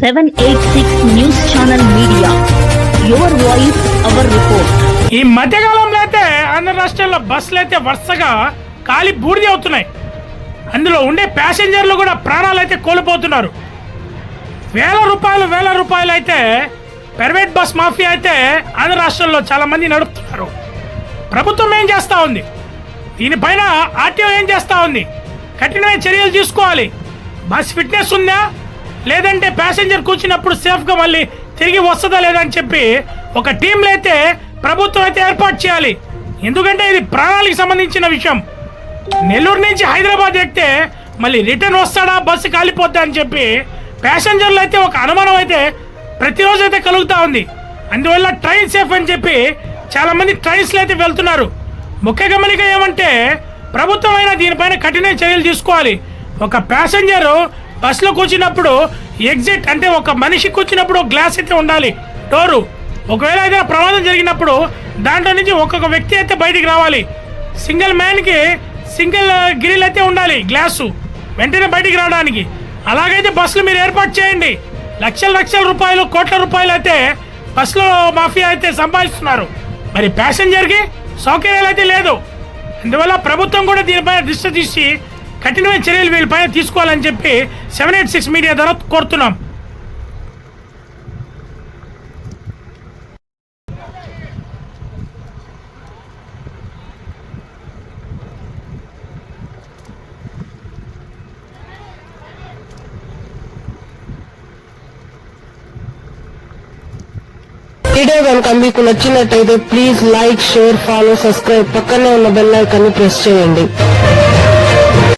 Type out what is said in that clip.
786 news channel media, your voice our report. ఈ మధ్యకాలంలో అయితే ఆంధ్ర రాష్ట్రాల్లో బస్సులు అయితే వరుసగా కాలి బూడిద అవుతున్నాయి. అందులో ఉండే ప్యాసింజర్లు కూడా ప్రాణాలు అయితే కోల్పోతున్నారు. వేల రూపాయలు అయితే ప్రైవేట్ బస్ మాఫియా అయితే ఆంధ్ర రాష్ట్రంలో చాలా మంది నడుపుతున్నారు. ప్రభుత్వం ఏం చేస్తూ ఉంది? దీనిపైన ఆర్టీఓ ఏం చేస్తూ ఉంది? కఠినమైన చర్యలు తీసుకోవాలి. బస్ ఫిట్నెస్ ఉందా, లేదంటే ప్యాసింజర్ కూర్చున్నప్పుడు సేఫ్గా మళ్ళీ తిరిగి వస్తుందా లేదా అని చెప్పి ఒక టీంలో అయితే ప్రభుత్వం అయితే ఏర్పాటు చేయాలి. ఎందుకంటే ఇది ప్రాణాలకు సంబంధించిన విషయం. నెల్లూరు నుంచి హైదరాబాద్ ఎక్కితే మళ్ళీ రిటర్న్ వస్తాడా, బస్సు కాలిపోద్దా అని చెప్పి ప్యాసింజర్లు అయితే ఒక అనుమానం అయితే ప్రతిరోజు అయితే కలుగుతూ ఉంది. అందువల్ల ట్రైన్ సేఫ్ అని చెప్పి చాలామంది ట్రైన్స్లో అయితే వెళ్తున్నారు. ముఖ్య గమనిక ఏమంటే ప్రభుత్వం అయినా దీనిపైన కఠిన చర్యలు తీసుకోవాలి. ఒక ప్యాసింజరు బస్సులో కూర్చున్నప్పుడు ఎగ్జిట్ అంటే ఒక మనిషి కూర్చున్నప్పుడు గ్లాస్ అయితే ఉండాలి, డోరు. ఒకవేళ ఏదైనా ప్రమాదం జరిగినప్పుడు దాంట్లో నుంచి ఒక్కొక్క వ్యక్తి అయితే బయటికి రావాలి. సింగిల్ మ్యాన్కి సింగిల్ గ్రిల్ అయితే ఉండాలి, గ్లాసు వెంటనే బయటికి రావడానికి. అలాగైతే బస్సులు మీరు ఏర్పాటు చేయండి. లక్షల రూపాయలు, కోట్ల రూపాయలు అయితే బస్సులో మాఫియా అయితే సంపాదిస్తున్నారు. మరి ప్యాసింజర్కి సౌకర్యాలు అయితే లేదు. అందువల్ల ప్రభుత్వం కూడా దీనిపైన దృష్టి తీసి కఠినమైన చర్యలు వీళ్ళపైన తీసుకోవాలని చెప్పి 786 మీడియా ద్వారా కోరుతున్నాం. వీడియో కనుక మీకు నచ్చినట్టయితే please like, share, follow, subscribe, పక్కనే ఉన్న బెల్ ఐకాన్ని ప్రెస్ చేయండి.